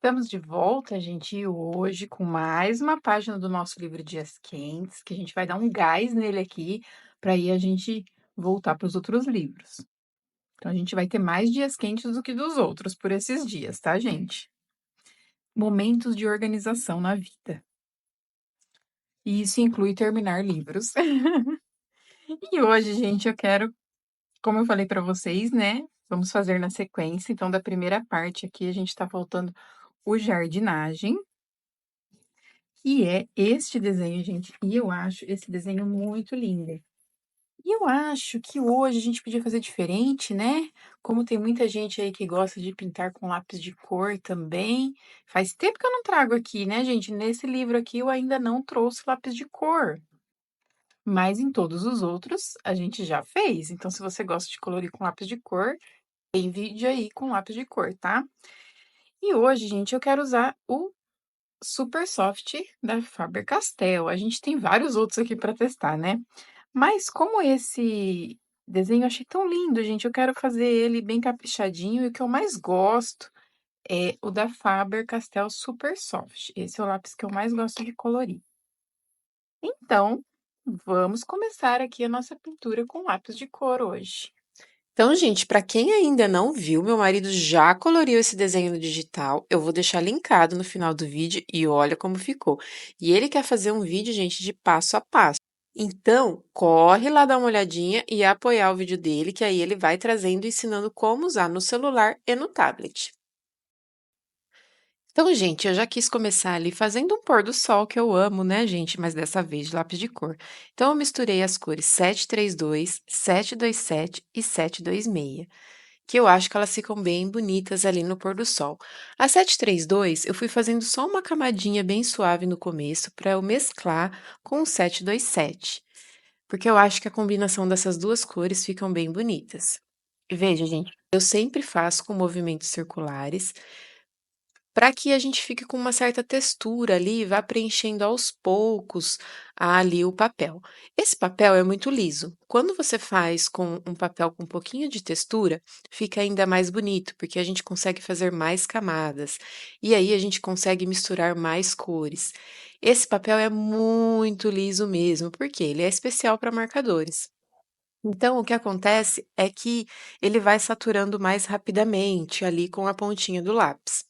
Estamos de volta, gente, e hoje com mais uma página do nosso livro Dias Quentes, que a gente vai dar um gás nele aqui, para aí a gente voltar para os outros livros. Então, a gente vai ter mais dias quentes do que dos outros por esses dias, tá, gente? Momentos de organização na vida. E isso inclui terminar livros. E hoje, gente, eu quero, como eu falei para vocês, né? Vamos fazer na sequência. Então, da primeira parte aqui, a gente está faltando o jardinagem. Que é este desenho, gente, e eu acho esse desenho muito lindo. E eu acho que hoje a gente podia fazer diferente, né? Como tem muita gente aí que gosta de pintar com lápis de cor também. Faz tempo que eu não trago aqui, né, gente? Nesse livro aqui eu ainda não trouxe lápis de cor. Mas em todos os outros a gente já fez. Então, se você gosta de colorir com lápis de cor, tem vídeo aí com lápis de cor, tá? E hoje, gente, eu quero usar o Super Soft da Faber-Castell. A gente tem vários outros aqui para testar, né? Mas como esse desenho eu achei tão lindo, gente, eu quero fazer ele bem caprichadinho e o que eu mais gosto é o da Faber-Castell Super Soft. Esse é o lápis que eu mais gosto de colorir. Então, vamos começar aqui a nossa pintura com lápis de cor hoje. Então, gente, para quem ainda não viu, meu marido já coloriu esse desenho no digital. Eu vou deixar linkado no final do vídeo e olha como ficou. E ele quer fazer um vídeo, gente, de passo a passo. Então, corre lá dar uma olhadinha e apoiar o vídeo dele, que aí ele vai trazendo e ensinando como usar no celular e no tablet. Então, gente, eu já quis começar ali fazendo um pôr do sol que eu amo, né, gente? Mas dessa vez de lápis de cor. Então, eu misturei as cores 732, 727 e 726, que eu acho que elas ficam bem bonitas ali no pôr do sol. A 732, eu fui fazendo só uma camadinha bem suave no começo para eu mesclar com o 727, porque eu acho que a combinação dessas duas cores ficam bem bonitas. E veja, gente, eu sempre faço com movimentos circulares para que a gente fique com uma certa textura ali, vá preenchendo aos poucos ali o papel. Esse papel é muito liso. Quando você faz com um papel com um pouquinho de textura, fica ainda mais bonito, porque a gente consegue fazer mais camadas e aí a gente consegue misturar mais cores. Esse papel é muito liso mesmo, porque ele é especial para marcadores. Então, o que acontece é que ele vai saturando mais rapidamente ali com a pontinha do lápis.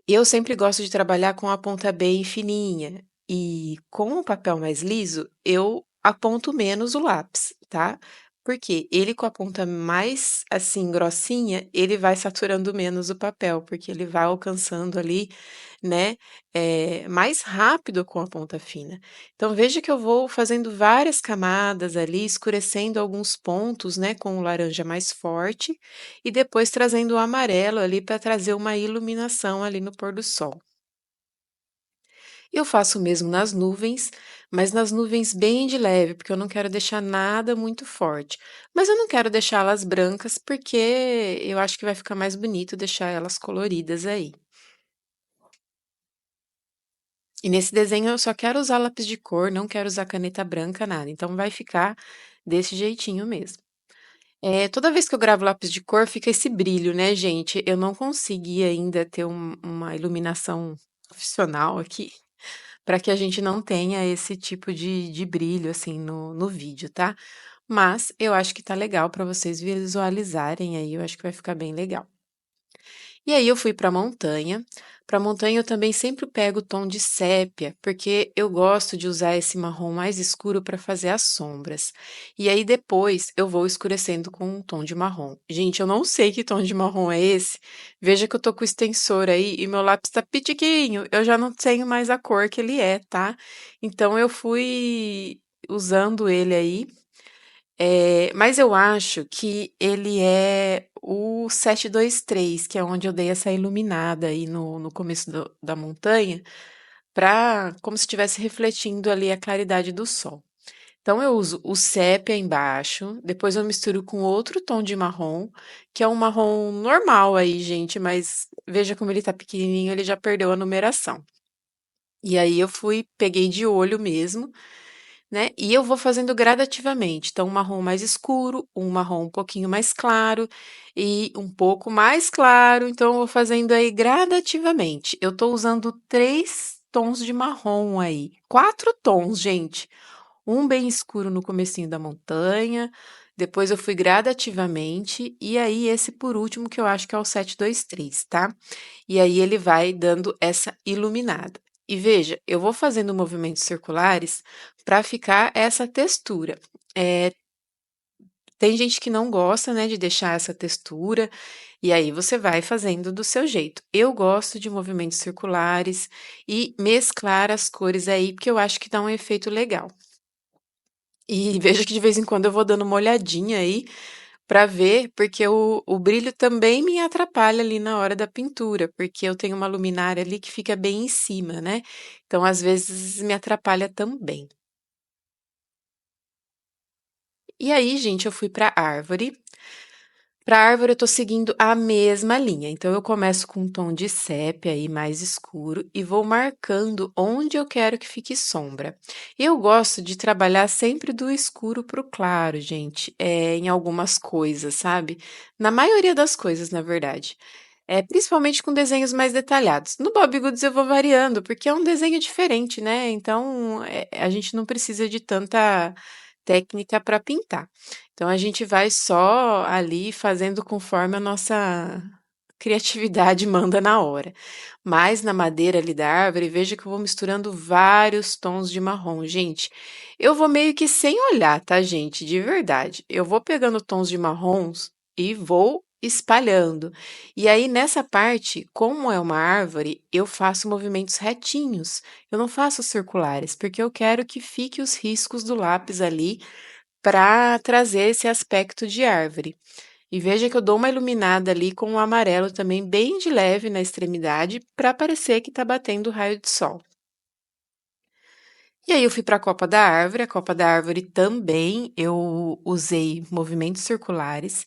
Eu sempre gosto de trabalhar com a ponta bem fininha e com o papel mais liso, eu aponto menos o lápis, tá? Porque ele com a ponta mais, assim, grossinha, ele vai saturando menos o papel, porque ele vai alcançando ali, né, mais rápido com a ponta fina. Então veja que eu vou fazendo várias camadas ali, escurecendo alguns pontos, né, com o laranja mais forte e depois trazendo o amarelo ali para trazer uma iluminação ali no pôr do sol. Eu faço o mesmo nas nuvens, mas nas nuvens bem de leve, porque eu não quero deixar nada muito forte. Mas eu não quero deixá-las brancas, porque eu acho que vai ficar mais bonito deixar elas coloridas aí. E nesse desenho eu só quero usar lápis de cor, não quero usar caneta branca, nada. Então vai ficar desse jeitinho mesmo. Toda vez que eu gravo lápis de cor, fica esse brilho, né, gente? Eu não consegui ainda ter uma iluminação profissional aqui, para que a gente não tenha esse tipo de brilho, assim, no vídeo, tá? Mas eu acho que tá legal para vocês visualizarem aí, eu acho que vai ficar bem legal. E aí eu fui para a montanha. Para a montanha eu também sempre pego o tom de sépia, porque eu gosto de usar esse marrom mais escuro para fazer as sombras. E aí depois eu vou escurecendo com um tom de marrom. Gente, eu não sei que tom de marrom é esse. Veja que eu tô com o extensor aí e meu lápis tá pitiquinho. Eu já não tenho mais a cor que ele é, tá? Então eu fui usando ele aí, mas eu acho que ele é o 723, que é onde eu dei essa iluminada aí no começo da montanha, para como se estivesse refletindo ali a claridade do sol. Então eu uso o sépia embaixo, depois eu misturo com outro tom de marrom, que é um marrom normal aí, gente, mas veja como ele tá pequenininho, ele já perdeu a numeração. E aí eu fui, peguei de olho mesmo, né? E eu vou fazendo gradativamente. Então, um marrom mais escuro, um marrom um pouquinho mais claro e um pouco mais claro. Então, eu vou fazendo aí gradativamente. Eu tô usando 3 tons de marrom aí. 4 tons, gente. Um bem escuro no comecinho da montanha, depois eu fui gradativamente, e aí esse por último que eu acho que é o 723, tá? E aí ele vai dando essa iluminada. E veja, eu vou fazendo movimentos circulares para ficar essa textura. É, tem gente que não gosta, né, de deixar essa textura, e aí você vai fazendo do seu jeito. Eu gosto de movimentos circulares e mesclar as cores aí, porque eu acho que dá um efeito legal. E veja que de vez em quando eu vou dando uma olhadinha aí para ver, porque o brilho também me atrapalha ali na hora da pintura, porque eu tenho uma luminária ali que fica bem em cima, né? Então, às vezes, me atrapalha também. E aí, gente, eu fui para a árvore. Para a árvore, eu tô seguindo a mesma linha. Então, eu começo com um tom de sépia aí mais escuro e vou marcando onde eu quero que fique sombra. Eu gosto de trabalhar sempre do escuro para o claro, gente, em algumas coisas, sabe? Na maioria das coisas, na verdade. Principalmente com desenhos mais detalhados. No Bob Goods eu vou variando, porque é um desenho diferente, né? Então, a gente não precisa de tanta técnica para pintar. Então, a gente vai só ali fazendo conforme a nossa criatividade manda na hora. Mas na madeira ali da árvore, veja que eu vou misturando vários tons de marrom. Gente, eu vou meio que sem olhar, tá, gente? De verdade. Eu vou pegando tons de marrons e vou espalhando. E aí, nessa parte, como é uma árvore, eu faço movimentos retinhos. Eu não faço circulares, porque eu quero que fique os riscos do lápis ali para trazer esse aspecto de árvore. E veja que eu dou uma iluminada ali com o amarelo também bem de leve na extremidade para parecer que está batendo raio de sol. E aí eu fui para a copa da árvore também eu usei movimentos circulares.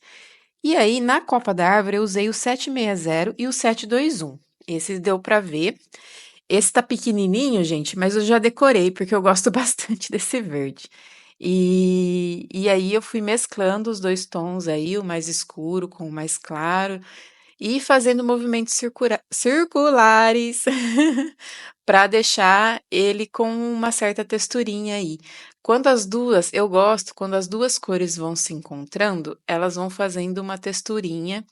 E aí na copa da árvore eu usei o 760 e o 721. Esse deu para ver. Esse tá pequenininho, gente, mas eu já decorei porque eu gosto bastante desse verde. E aí eu fui mesclando os 2 tons aí, o mais escuro com o mais claro, e fazendo movimentos circulares para deixar ele com uma certa texturinha aí. Eu gosto quando as duas cores vão se encontrando, elas vão fazendo uma texturinha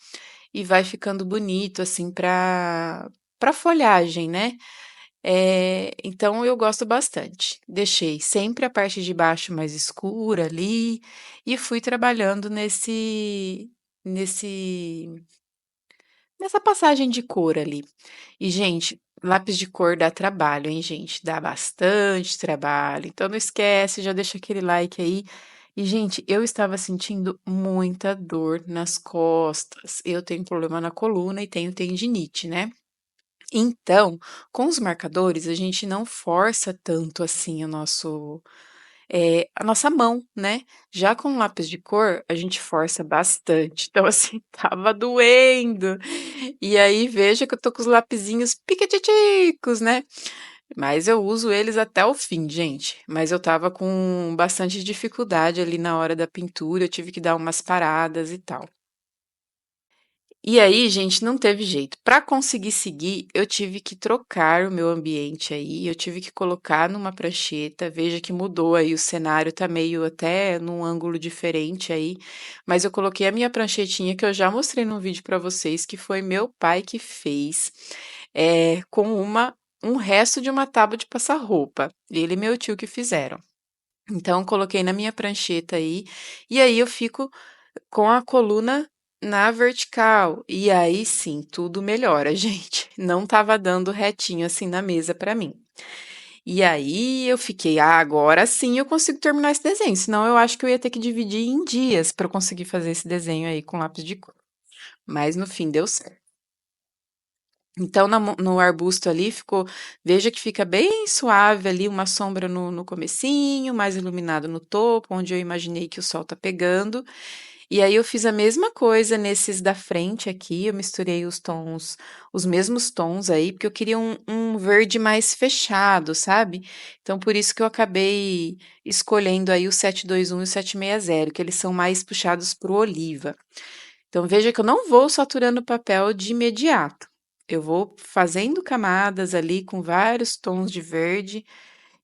e vai ficando bonito assim para folhagem, né? Então eu gosto bastante. Deixei sempre a parte de baixo mais escura ali e fui trabalhando nesse nessa passagem de cor ali. E, gente, lápis de cor dá trabalho, hein, gente? Dá bastante trabalho. Então não esquece, já deixa aquele like aí. E, gente, eu estava sentindo muita dor nas costas. Eu tenho problema na coluna e tenho tendinite, né? Então, com os marcadores, a gente não força tanto assim a nossa mão, né? Já com lápis de cor, a gente força bastante. Então, assim, tava doendo. E aí, veja que eu tô com os lapisinhos piquititicos, né? Mas eu uso eles até o fim, gente. Mas eu tava com bastante dificuldade ali na hora da pintura, eu tive que dar umas paradas e tal. E aí, gente, não teve jeito. Para conseguir seguir, eu tive que trocar o meu ambiente aí, eu tive que colocar numa prancheta. Veja que mudou aí o cenário, tá meio até num ângulo diferente aí, mas eu coloquei a minha pranchetinha que eu já mostrei num vídeo para vocês, que foi meu pai que fez, com um resto de uma tábua de passar roupa. Ele e meu tio que fizeram. Então, coloquei na minha prancheta aí, e aí eu fico com a coluna na vertical. E aí sim, tudo melhora, gente. Não estava dando retinho assim na mesa para mim. E aí eu fiquei, agora sim eu consigo terminar esse desenho. Senão eu acho que eu ia ter que dividir em dias para conseguir fazer esse desenho aí com lápis de cor. Mas no fim deu certo. Então, no arbusto ali ficou, veja que fica bem suave ali, uma sombra no comecinho, mais iluminado no topo, onde eu imaginei que o sol tá pegando. E aí eu fiz a mesma coisa nesses da frente aqui, eu misturei os tons, os mesmos tons aí, porque eu queria um verde mais fechado, sabe? Então por isso que eu acabei escolhendo aí o 721 e o 760, que eles são mais puxados pro oliva. Então veja que eu não vou saturando o papel de imediato. Eu vou fazendo camadas ali com vários tons de verde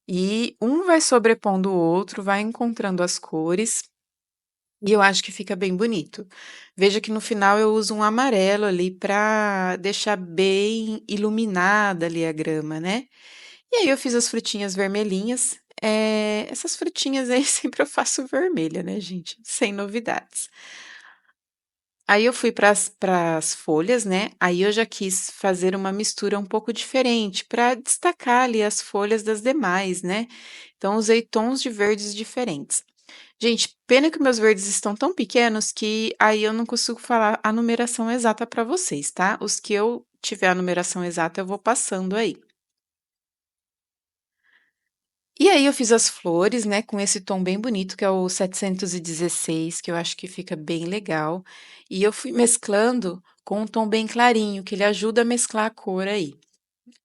e um vai sobrepondo o outro, vai encontrando as cores. E eu acho que fica bem bonito. Veja que no final eu uso um amarelo ali para deixar bem iluminada ali a grama, né? E aí eu fiz as frutinhas vermelhinhas. Essas frutinhas aí sempre eu faço vermelha, né, gente? Sem novidades. Aí eu fui para as folhas, né? Aí eu já quis fazer uma mistura um pouco diferente para destacar ali as folhas das demais, né? Então usei tons de verdes diferentes. Gente, pena que meus verdes estão tão pequenos que aí eu não consigo falar a numeração exata para vocês, tá? Os que eu tiver a numeração exata eu vou passando aí. E aí eu fiz as flores, né, com esse tom bem bonito que é o 716, que eu acho que fica bem legal. E eu fui mesclando com um tom bem clarinho, que ele ajuda a mesclar a cor aí.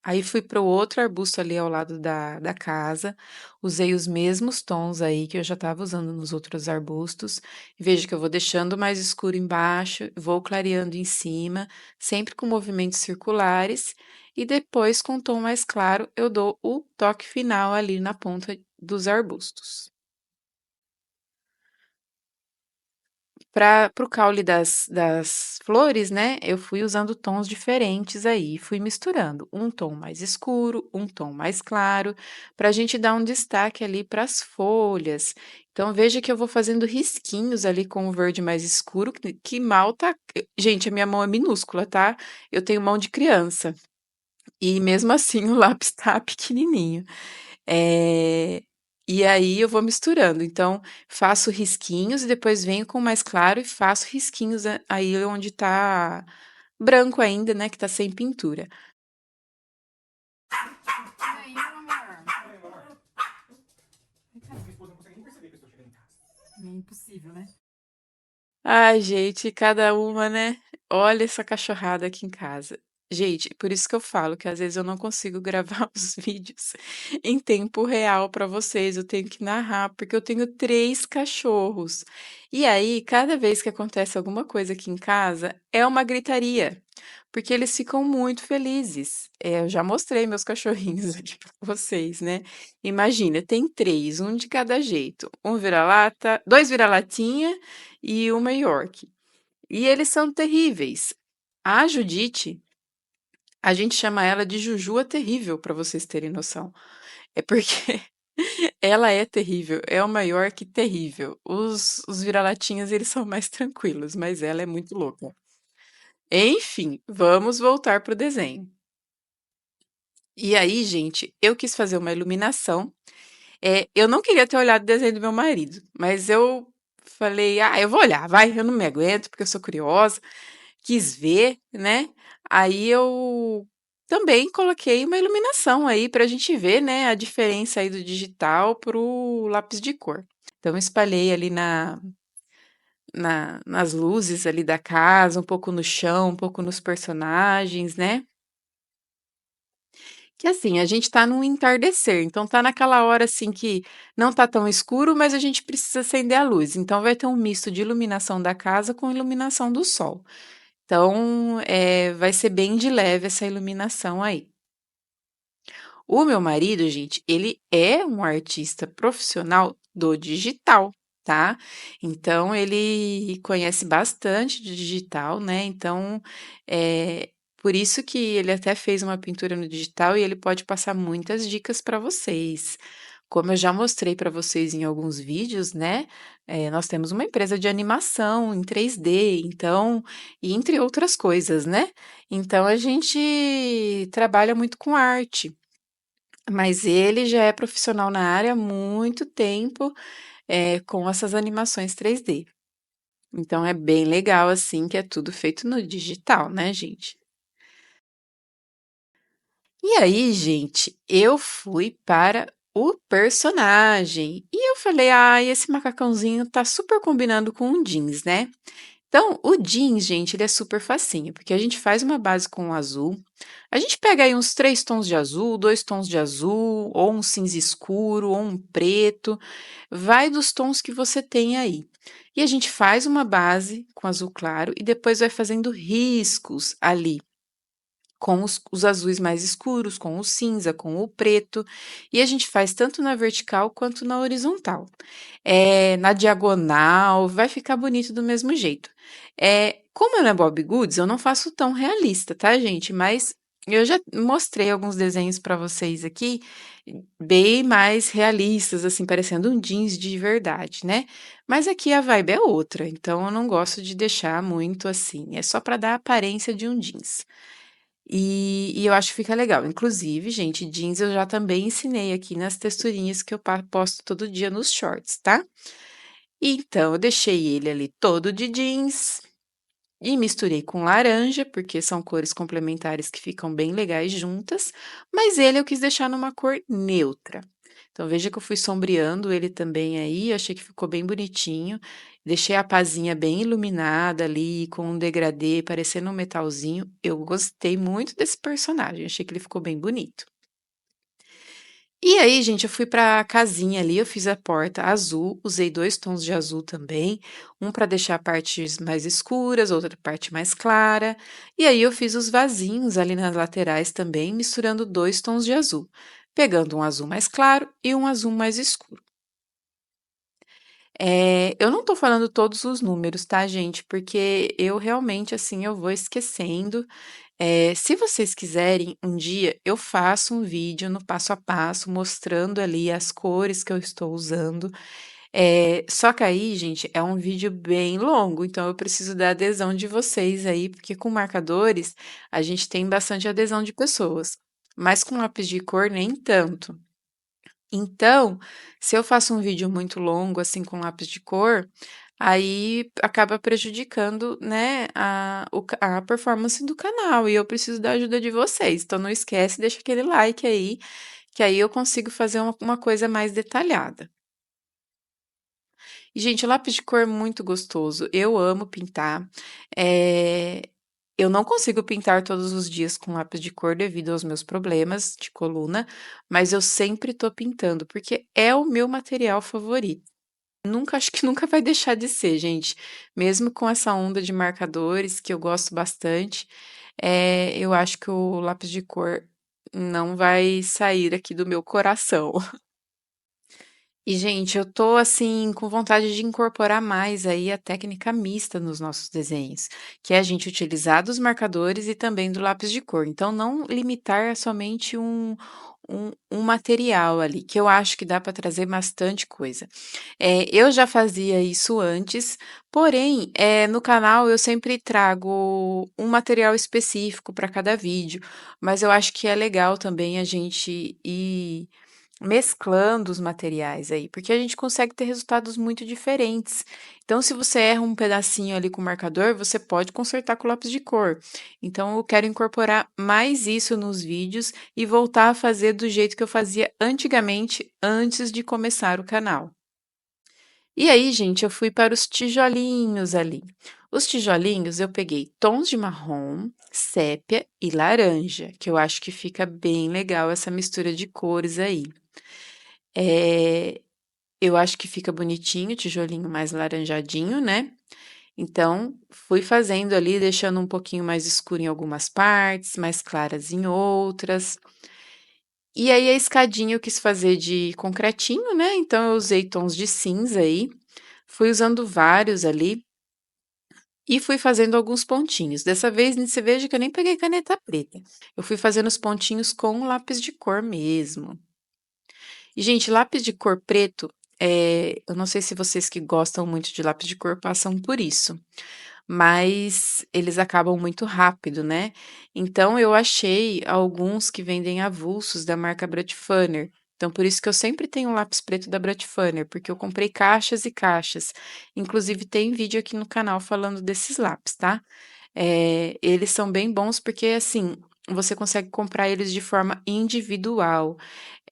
Aí fui para o outro arbusto ali ao lado da casa, usei os mesmos tons aí que eu já estava usando nos outros arbustos. Veja que eu vou deixando mais escuro embaixo, vou clareando em cima, sempre com movimentos circulares, e depois, com um tom mais claro, eu dou o toque final ali na ponta dos arbustos. Para o caule das flores, né, eu fui usando tons diferentes aí, fui misturando um tom mais escuro, um tom mais claro, para a gente dar um destaque ali para as folhas. Então veja que eu vou fazendo risquinhos ali com o verde mais escuro, que mal tá. Gente, a minha mão é minúscula, tá? Eu tenho mão de criança. E mesmo assim o lápis tá pequenininho. Eh, e aí eu vou misturando, então faço risquinhos e depois venho com mais claro e faço risquinhos aí onde tá branco ainda, né, que tá sem pintura. E aí, meu amor? É impossível, né? Ai, gente, cada uma, né? Olha essa cachorrada aqui em casa. Gente, por isso que eu falo que às vezes eu não consigo gravar os vídeos em tempo real para vocês. Eu tenho que narrar, porque eu tenho 3 cachorros. E aí, cada vez que acontece alguma coisa aqui em casa, é uma gritaria, porque eles ficam muito felizes. Eu já mostrei meus cachorrinhos aqui para vocês, né? Imagina, tem 3, um de cada jeito. Um vira-lata, 2 vira-latinha e uma York. E eles são terríveis. A Judite, a gente chama ela de Juju a terrível, para vocês terem noção. É porque ela é terrível, é uma York terrível. Os vira-latinhas, eles são mais tranquilos, mas ela é muito louca. Enfim, vamos voltar pro desenho. E aí, gente, eu quis fazer uma iluminação. Eu não queria ter olhado o desenho do meu marido, mas eu falei, ah, eu vou olhar, vai, eu não me aguento, porque eu sou curiosa. Quis ver, né? Aí eu também coloquei uma iluminação aí para a gente ver, né, a diferença aí do digital pro lápis de cor. Então espalhei ali nas luzes ali da casa, um pouco no chão, um pouco nos personagens, né? Que assim, a gente tá num entardecer, então tá naquela hora assim que não tá tão escuro, mas a gente precisa acender a luz. Então vai ter um misto de iluminação da casa com iluminação do sol. Então, vai ser bem de leve essa iluminação aí. O meu marido, gente, ele é um artista profissional do digital, tá? Então, ele conhece bastante de digital, né? Então, por isso que ele até fez uma pintura no digital e ele pode passar muitas dicas para vocês. Como eu já mostrei para vocês em alguns vídeos, né? Nós temos uma empresa de animação em 3D, então, e entre outras coisas, né? Então, a gente trabalha muito com arte. Mas ele já é profissional na área há muito tempo, com essas animações 3D. Então é bem legal, assim, que é tudo feito no digital, né, gente? E aí, gente, eu fui para o personagem. E eu falei: "Ai, esse macacãozinho tá super combinando com o jeans, né". Então, o jeans, gente, ele é super facinho, porque a gente faz uma base com o azul, a gente pega aí uns 3 tons de azul, 2 tons de azul, ou um cinza escuro, ou um preto, vai dos tons que você tem aí. E a gente faz uma base com azul claro e depois vai fazendo riscos ali com os azuis mais escuros, com o cinza, com o preto, e a gente faz tanto na vertical quanto na horizontal. Na diagonal, vai ficar bonito do mesmo jeito. Como ela é Bobbie Goods, eu não faço tão realista, tá, gente? Mas eu já mostrei alguns desenhos para vocês aqui, bem mais realistas, assim, parecendo um jeans de verdade, né? Mas aqui a vibe é outra, então eu não gosto de deixar muito assim, é só para dar a aparência de um jeans. E eu acho que fica legal. Inclusive, gente, jeans eu já também ensinei aqui nas texturinhas que eu posto todo dia nos shorts, tá? Então, eu deixei ele ali todo de jeans e misturei com laranja, porque são cores complementares que ficam bem legais juntas, mas ele eu quis deixar numa cor neutra. Então, veja que eu fui sombreando ele também aí, achei que ficou bem bonitinho. Deixei a pazinha bem iluminada ali, com um degradê, parecendo um metalzinho. Eu gostei muito desse personagem, achei que ele ficou bem bonito. E aí, gente, eu fui pra casinha ali, eu fiz a porta azul, usei 2 tons de azul também, um para deixar partes mais escuras, outra parte mais clara. E aí eu fiz os vasinhos ali nas laterais também, misturando 2 tons de azul, pegando um azul mais claro e um azul mais escuro. Eu não tô falando todos os números, tá, gente? Porque eu realmente, assim, eu vou esquecendo. Se vocês quiserem, um dia eu faço um vídeo no passo a passo, mostrando ali as cores que eu estou usando. Só que aí, gente, é um vídeo bem longo, então eu preciso da adesão de vocês aí, porque com marcadores a gente tem bastante adesão de pessoas, mas com lápis de cor nem tanto. Então, se eu faço um vídeo muito longo, assim, com lápis de cor, aí acaba prejudicando, né, a performance do canal, e eu preciso da ajuda de vocês. Então, não esquece, deixa aquele like aí, que aí eu consigo fazer uma coisa mais detalhada. E, gente, o lápis de cor é muito gostoso. Eu amo pintar. Eh, eu não consigo pintar todos os dias com lápis de cor devido aos meus problemas de coluna, mas eu sempre tô pintando, porque é o meu material favorito. Acho que nunca vai deixar de ser, gente. Mesmo com essa onda de marcadores, que eu gosto bastante, eu acho que o lápis de cor não vai sair aqui do meu coração. E, gente, eu tô assim com vontade de incorporar mais aí a técnica mista nos nossos desenhos, que é a gente utilizar dos marcadores e também do lápis de cor. Então, não limitar a somente um material ali, que eu acho que dá para trazer bastante coisa. Eu já fazia isso antes, porém, no canal eu sempre trago um material específico para cada vídeo, mas eu acho que é legal também a gente ir mesclando os materiais aí, porque a gente consegue ter resultados muito diferentes. Então, se você erra um pedacinho ali com o marcador, você pode consertar com o lápis de cor. Então, eu quero incorporar mais isso nos vídeos e voltar a fazer do jeito que eu fazia antigamente, antes de começar o canal. E aí, gente, eu fui para os tijolinhos ali. Os tijolinhos eu peguei tons de marrom, sépia e laranja, que eu acho que fica bem legal essa mistura de cores aí. Eh, eu acho que fica bonitinho, tijolinho mais laranjadinho, né? Então, fui fazendo ali, deixando um pouquinho mais escuro em algumas partes, mais claras em outras. E aí, a escadinha eu quis fazer de concretinho, né? Então, eu usei tons de cinza aí, fui usando vários ali e fui fazendo alguns pontinhos. Dessa vez, você veja que eu nem peguei caneta preta. Eu fui fazendo os pontinhos com lápis de cor mesmo. E, gente, lápis de cor preto, eu não sei se vocês que gostam muito de lápis de cor passam por isso, mas eles acabam muito rápido, né? Então, eu achei alguns que vendem avulsos da marca Brutfunner. Então, por isso que eu sempre tenho um lápis preto da Brutfunner, porque eu comprei caixas e caixas. Inclusive, tem vídeo aqui no canal falando desses lápis, tá? Eles são bem bons porque, assim, você consegue comprar eles de forma individual.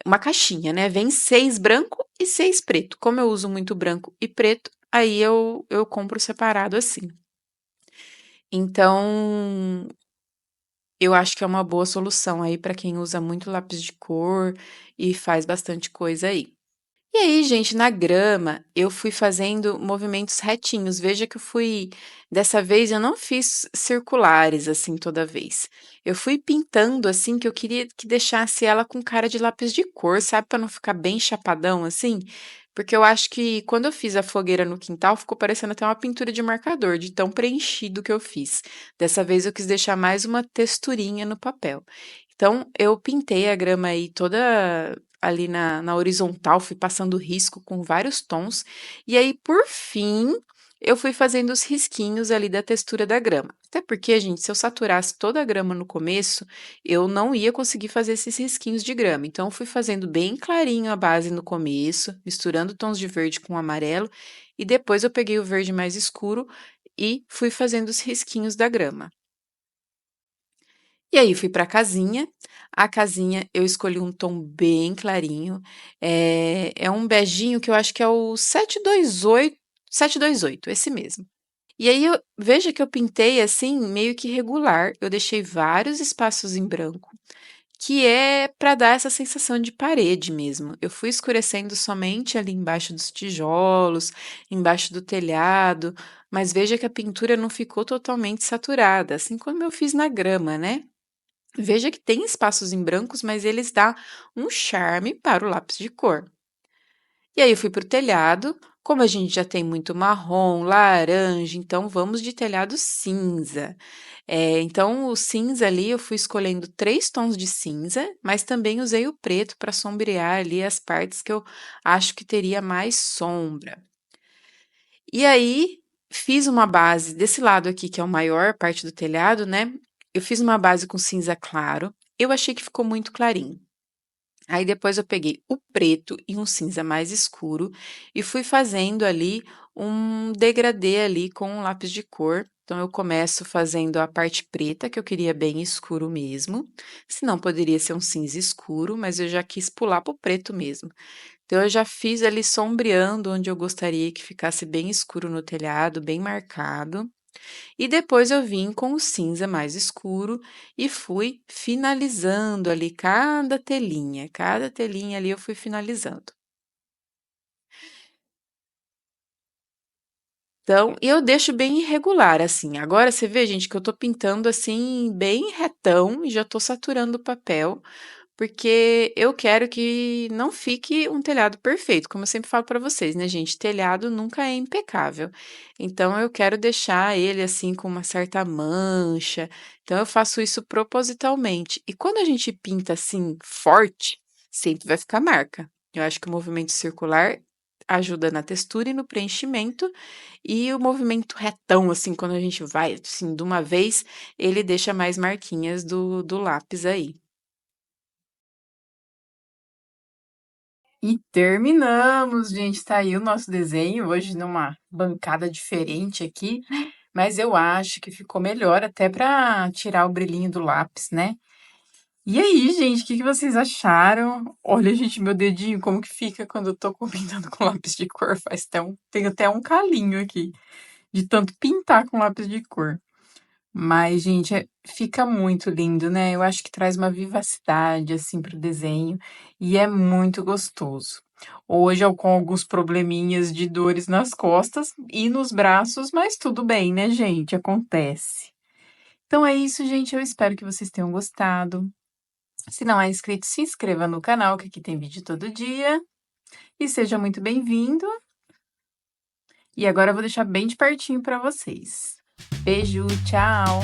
Uma caixinha, né? Vem 6 branco e 6 preto. Como eu uso muito branco e preto, aí eu compro separado assim. Então, eu acho que é uma boa solução aí para quem usa muito lápis de cor e faz bastante coisa aí. E aí, gente, na grama, eu fui fazendo movimentos retinhos. Veja que eu fui, dessa vez eu não fiz circulares assim toda vez. Eu fui pintando assim que eu queria que deixasse ela com cara de lápis de cor, sabe, para não ficar bem chapadão assim, porque eu acho que quando eu fiz a fogueira no quintal ficou parecendo até uma pintura de marcador, de tão preenchido que eu fiz. Dessa vez eu quis deixar mais uma texturinha no papel. Então, eu pintei a grama aí toda ali na horizontal, fui passando risco com vários tons, e aí, por fim, eu fui fazendo os risquinhos ali da textura da grama. Até porque, gente, se eu saturasse toda a grama no começo, eu não ia conseguir fazer esses risquinhos de grama. Então, eu fui fazendo bem clarinho a base no começo, misturando tons de verde com amarelo, e depois eu peguei o verde mais escuro e fui fazendo os risquinhos da grama. E aí fui para a casinha eu escolhi um tom bem clarinho, é um beginho que eu acho que é o 728, esse mesmo. E aí veja que eu pintei assim meio que regular, eu deixei vários espaços em branco, que é para dar essa sensação de parede mesmo. Eu fui escurecendo somente ali embaixo dos tijolos, embaixo do telhado, mas veja que a pintura não ficou totalmente saturada, assim como eu fiz na grama, né? Veja que tem espaços em brancos, mas eles dão um charme para o lápis de cor. E aí eu fui para o telhado, como a gente já tem muito marrom, laranja, então vamos de telhado cinza. Então o cinza ali eu fui escolhendo 3 tons de cinza, mas também usei o preto para sombrear ali as partes que eu acho que teria mais sombra. E aí, fiz uma base desse lado aqui, que é o maior parte do telhado, né? Eu fiz uma base com cinza claro. Eu achei que ficou muito clarinho. Aí depois eu peguei o preto e um cinza mais escuro e fui fazendo ali um degradê ali com um lápis de cor. Então eu começo fazendo a parte preta, que eu queria bem escuro mesmo. Se não, poderia ser um cinza escuro, mas eu já quis pular para o preto mesmo. Então eu já fiz ali sombreando onde eu gostaria que ficasse bem escuro no telhado, bem marcado. E depois eu vim com o cinza mais escuro e fui finalizando ali cada telinha ali eu fui finalizando. Então, eu deixo bem irregular, assim. Agora você vê, gente, que eu tô pintando assim, bem retão e já tô saturando o papel, porque eu quero que não fique um telhado perfeito, como eu sempre falo para vocês, né, gente? Telhado nunca é impecável. Então, eu quero deixar ele assim com uma certa mancha. Então, eu faço isso propositalmente. E quando a gente pinta assim forte, sempre vai ficar marca. Eu acho que o movimento circular ajuda na textura e no preenchimento, e o movimento retão, assim, quando a gente vai, assim, de uma vez, ele deixa mais marquinhas do lápis aí. E terminamos, gente. Tá aí o nosso desenho, hoje numa bancada diferente aqui, mas eu acho que ficou melhor até para tirar o brilhinho do lápis, né? E aí, gente, o que que vocês acharam? Olha, gente, meu dedinho, como que fica quando eu tô pintando com lápis de cor? Tem até um calinho aqui, de tanto pintar com lápis de cor. Mas, gente, fica muito lindo, né? Eu acho que traz uma vivacidade, assim, pro desenho e é muito gostoso. Hoje eu com alguns probleminhas de dores nas costas e nos braços, mas tudo bem, né, gente? Acontece. Então é isso, gente. Eu espero que vocês tenham gostado. Se não é inscrito, se inscreva no canal, que aqui tem vídeo todo dia. E seja muito bem-vindo. E agora eu vou deixar bem de pertinho para vocês. Beijo, tchau!